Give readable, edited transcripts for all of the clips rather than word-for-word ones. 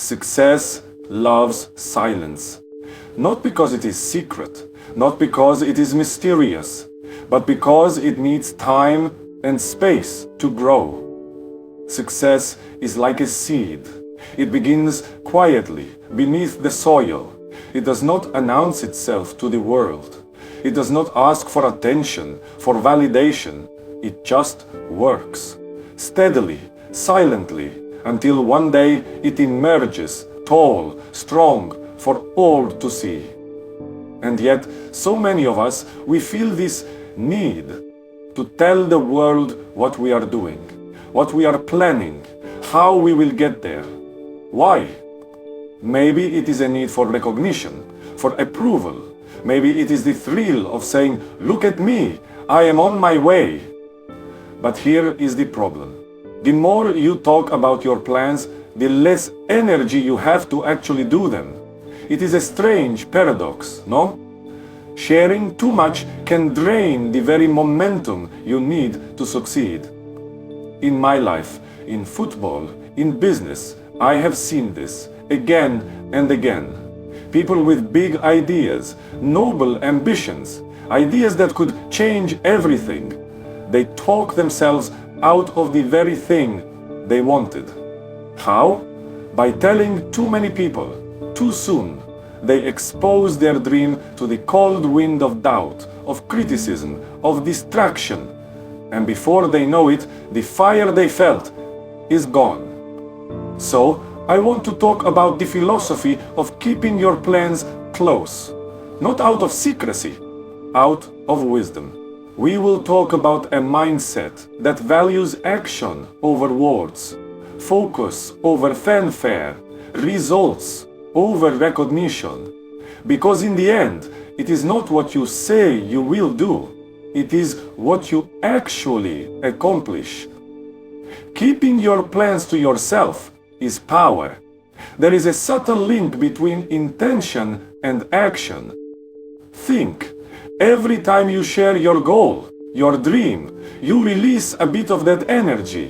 Success loves silence. Not because it is secret, not because it is mysterious, but because it needs time and space to grow. Success is like a seed. It begins quietly beneath the soil. It does not announce itself to the world. It does not ask for attention, for validation. It just works, steadily, silently, until one day it emerges, tall, strong, for all to see. And yet, so many of us, we feel this need to tell the world what we are doing, what we are planning, how we will get there. Why? Maybe it is a need for recognition, for approval. Maybe it is the thrill of saying, "Look at me, I am on my way." But here is the problem. The more you talk about your plans, the less energy you have to actually do them. It is a strange paradox, no? Sharing too much can drain the very momentum you need to succeed. In my life, in football, in business, I have seen this again and again. People with big ideas, noble ambitions, ideas that could change everything. They talk themselves out of the very thing they wanted. How? By telling too many people, too soon. They expose their dream to the cold wind of doubt, of criticism, of distraction. And before they know it, the fire they felt is gone. So, I want to talk about the philosophy of keeping your plans close. Not out of secrecy, out of wisdom. We will talk about a mindset that values action over words, focus over fanfare, results over recognition. Because in the end, it is not what you say you will do, it is what you actually accomplish. Keeping your plans to yourself is power. There is a subtle link between intention and action. Think. Every time you share your goal, your dream, you release a bit of that energy.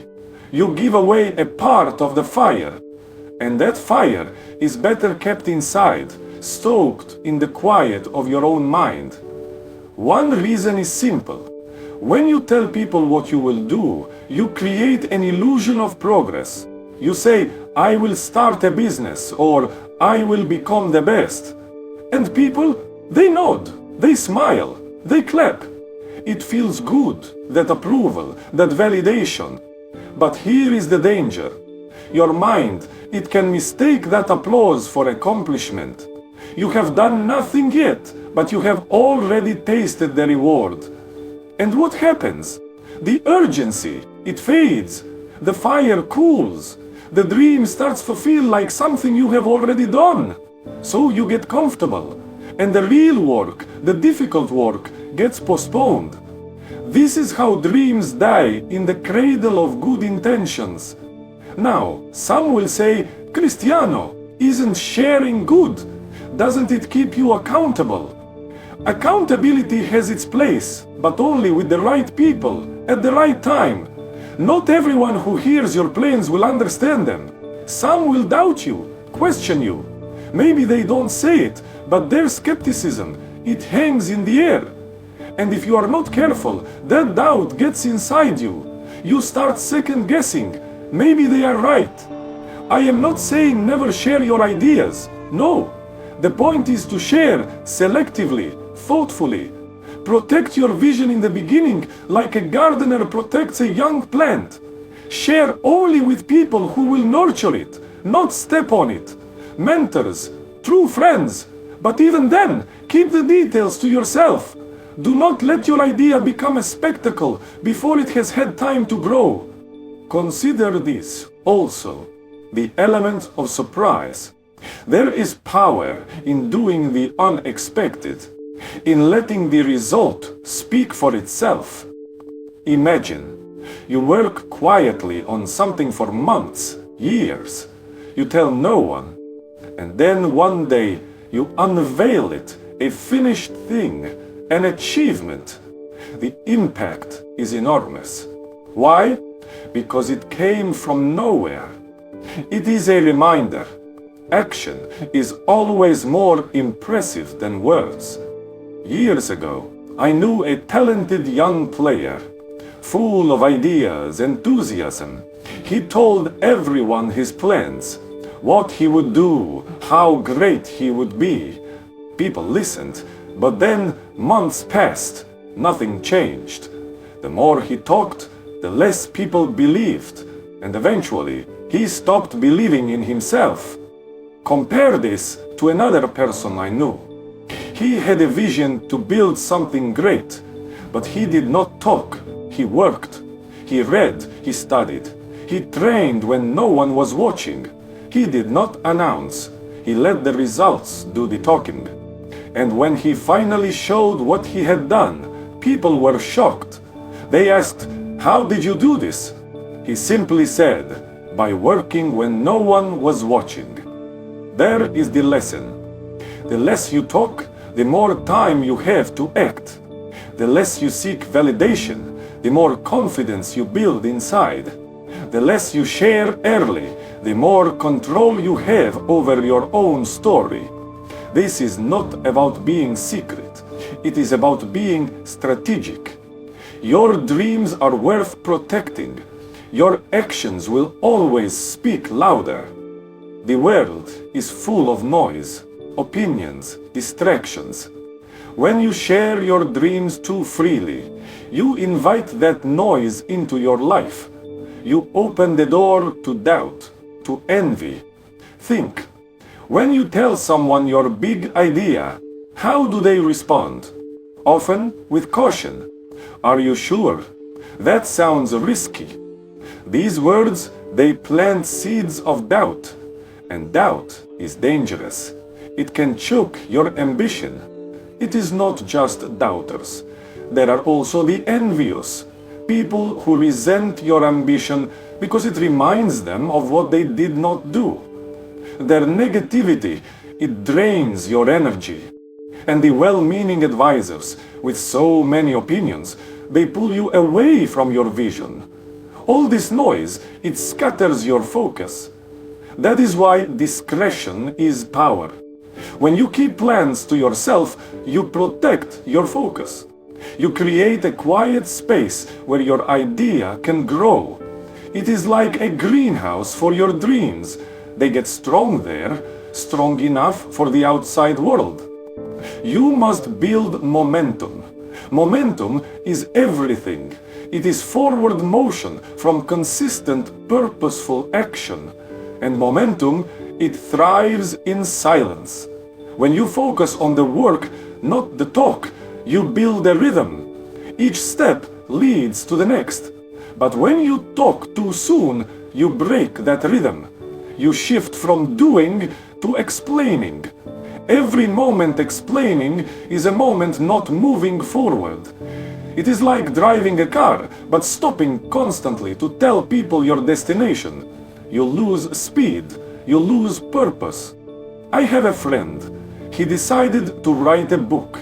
You give away a part of the fire. And that fire is better kept inside, stoked in the quiet of your own mind. One reason is simple. When you tell people what you will do, you create an illusion of progress. You say, "I will start a business," or "I will become the best." And people, they nod. They smile, they clap. It feels good, that approval, that validation. But here is the danger. Your mind, it can mistake that applause for accomplishment. You have done nothing yet, but you have already tasted the reward. And what happens? The urgency, it fades. The fire cools. The dream starts to feel like something you have already done. So you get comfortable. And the real work, the difficult work, gets postponed. This is how dreams die in the cradle of good intentions. Now, some will say, "Cristiano, isn't sharing good? Doesn't it keep you accountable?" Accountability has its place, but only with the right people, at the right time. Not everyone who hears your plans will understand them. Some will doubt you, question you. Maybe they don't say it, but their skepticism, it hangs in the air. And if you are not careful, that doubt gets inside you. You start second guessing. Maybe they are right. I am not saying never share your ideas. No. The point is to share selectively, thoughtfully. Protect your vision in the beginning like a gardener protects a young plant. Share only with people who will nurture it, not step on it. Mentors, true friends. But even then, keep the details to yourself. Do not let your idea become a spectacle before it has had time to grow. Consider this also, the element of surprise. There is power in doing the unexpected, in letting the result speak for itself. Imagine, you work quietly on something for months, years. You tell no one, and then one day you unveil it, a finished thing, an achievement. The impact is enormous. Why? Because it came from nowhere. It is a reminder. Action is always more impressive than words. Years ago, I knew a talented young player, full of ideas, enthusiasm. He told everyone his plans, what he would do, how great he would be. People listened, but then months passed, nothing changed. The more he talked, the less people believed, and eventually he stopped believing in himself. Compare this to another person I knew. He had a vision to build something great, but he did not talk, he worked. He read, he studied. He trained when no one was watching. He did not announce, he let the results do the talking. And when he finally showed what he had done, people were shocked. They asked, "How did you do this?" He simply said, "By working when no one was watching." There is the lesson. The less you talk, the more time you have to act. The less you seek validation, the more confidence you build inside. The less you share early, the more control you have over your own story. This is not about being secret. It is about being strategic. Your dreams are worth protecting. Your actions will always speak louder. The world is full of noise, opinions, distractions. When you share your dreams too freely, you invite that noise into your life. You open the door to doubt, to envy. Think, when you tell someone your big idea, how do they respond? Often with caution. Are you sure? That sounds risky. These words, they plant seeds of doubt. And doubt is dangerous. It can choke your ambition. It is not just doubters. There are also the envious. People who resent your ambition because it reminds them of what they did not do. Their negativity, it drains your energy. And the well-meaning advisors, with so many opinions, they pull you away from your vision. All this noise, it scatters your focus. That is why discretion is power. When you keep plans to yourself, you protect your focus. You create a quiet space where your idea can grow. It is like a greenhouse for your dreams. They get strong there, strong enough for the outside world. You must build momentum. Momentum is everything. It is forward motion from consistent, purposeful action. And momentum, it thrives in silence. When you focus on the work, not the talk, you build a rhythm. Each step leads to the next. But when you talk too soon, you break that rhythm. You shift from doing to explaining. Every moment explaining is a moment not moving forward. It is like driving a car, but stopping constantly to tell people your destination. You lose speed, you lose purpose. I have a friend. He decided to write a book,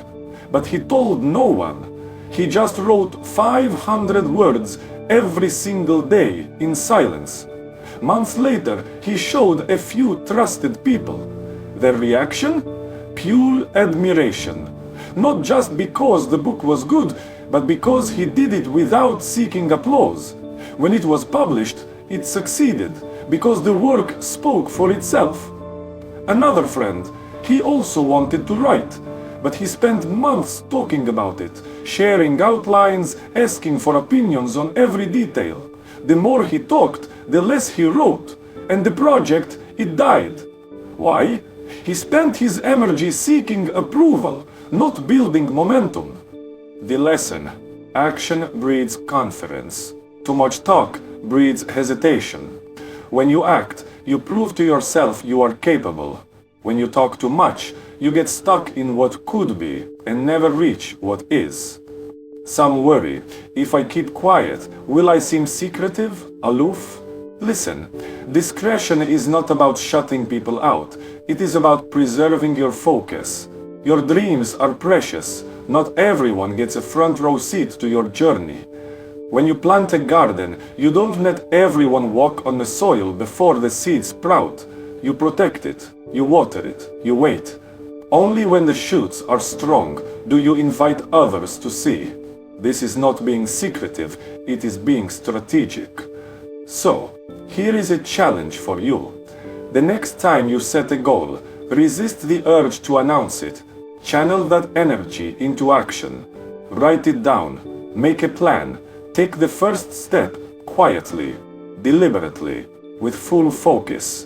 but he told no one. He just wrote 500 words every single day in silence. Months later, he showed a few trusted people. Their reaction? Pure admiration. Not just because the book was good, but because he did it without seeking applause. When it was published, it succeeded, because the work spoke for itself. Another friend, he also wanted to write, but he spent months talking about it, sharing outlines, asking for opinions on every detail. The more he talked, the less he wrote, and the project, it died. Why? He spent his energy seeking approval, not building momentum. The lesson: action breeds confidence. Too much talk breeds hesitation. When you act, you prove to yourself you are capable. When you talk too much, you get stuck in what could be and never reach what is. Some worry, if I keep quiet, will I seem secretive, aloof? Listen, discretion is not about shutting people out. It is about preserving your focus. Your dreams are precious. Not everyone gets a front row seat to your journey. When you plant a garden, you don't let everyone walk on the soil before the seeds sprout. You protect it, you water it, you wait. Only when the shoots are strong do you invite others to see. This is not being secretive, it is being strategic. So, here is a challenge for you. The next time you set a goal, resist the urge to announce it. Channel that energy into action. Write it down, make a plan, take the first step quietly, deliberately, with full focus.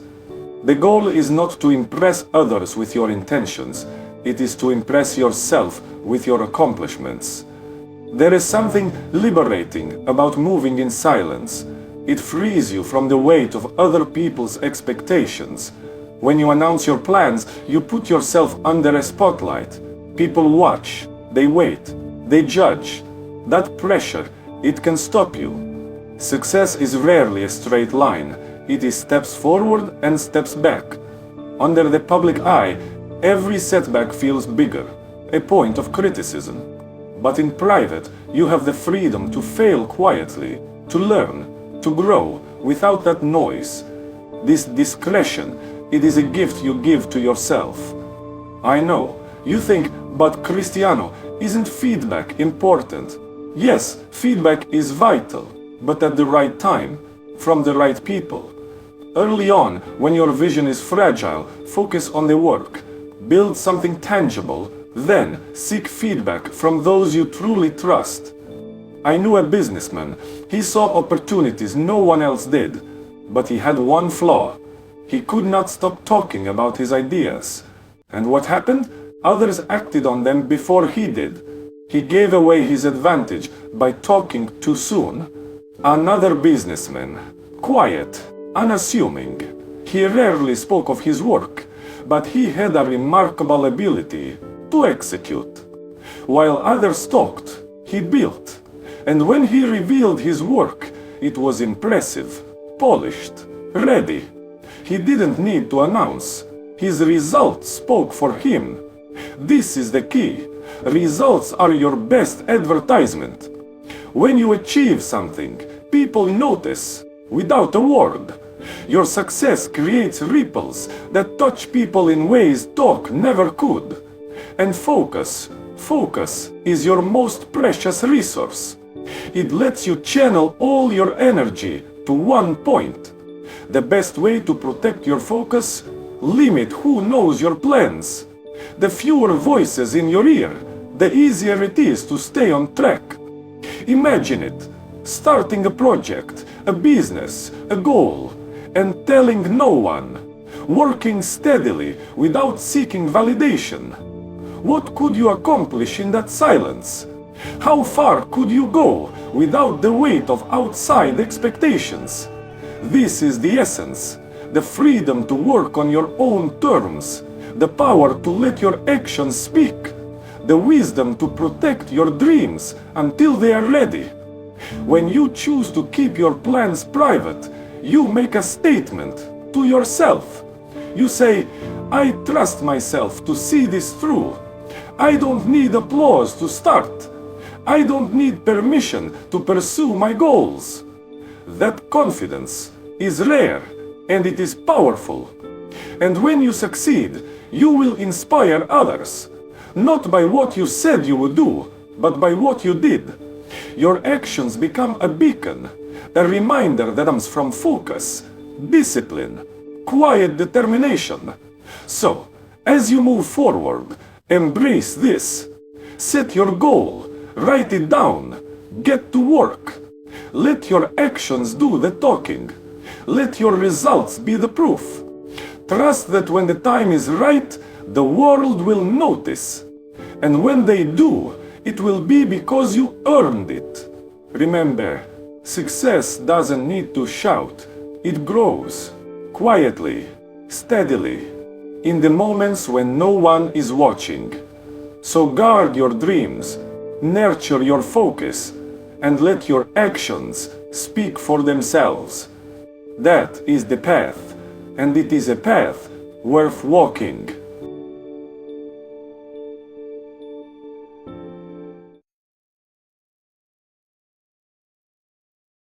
The goal is not to impress others with your intentions, it is to impress yourself with your accomplishments. There is something liberating about moving in silence. It frees you from the weight of other people's expectations. When you announce your plans, you put yourself under a spotlight. People watch, they wait, they judge. That pressure, it can stop you. Success is rarely a straight line. It is steps forward and steps back. Under the public eye, every setback feels bigger, a point of criticism. But in private, you have the freedom to fail quietly, to learn, to grow without that noise. This discretion, it is a gift you give to yourself. I know, you think, but Cristiano, isn't feedback important? Yes, feedback is vital, but at the right time, from the right people. Early on, when your vision is fragile, focus on the work. Build something tangible, then seek feedback from those you truly trust. I knew a businessman. He saw opportunities no one else did, but he had one flaw. He could not stop talking about his ideas. And what happened? Others acted on them before he did. He gave away his advantage by talking too soon. Another businessman, quiet, unassuming. He rarely spoke of his work, but he had a remarkable ability to execute. While others talked, he built. And when he revealed his work, it was impressive, polished, ready. He didn't need to announce. His results spoke for him. This is the key. Results are your best advertisement. When you achieve something, people notice, without a word. Your success creates ripples that touch people in ways talk never could. And focus is your most precious resource. It lets you channel all your energy to one point. The best way to protect your focus? Limit who knows your plans. The fewer voices in your ear, the easier it is to stay on track. Imagine it, starting a project, a business, a goal, and telling no one, working steadily without seeking validation. What could you accomplish in that silence? How far could you go without the weight of outside expectations? This is the essence, the freedom to work on your own terms, the power to let your actions speak, the wisdom to protect your dreams until they are ready. When you choose to keep your plans private, you make a statement to yourself. You say, I trust myself to see this through. I don't need applause to start. I don't need permission to pursue my goals. That confidence is rare and it is powerful. And when you succeed, you will inspire others, not by what you said you would do, but by what you did. Your actions become a beacon, a reminder that comes from focus, discipline, quiet determination. So, as you move forward, embrace this. Set your goal, write it down, get to work. Let your actions do the talking. Let your results be the proof. Trust that when the time is right, the world will notice. And when they do, it will be because you earned it. Remember, success doesn't need to shout. It grows, quietly, steadily, in the moments when no one is watching. So guard your dreams, nurture your focus, and let your actions speak for themselves. That is the path, and it is a path worth walking.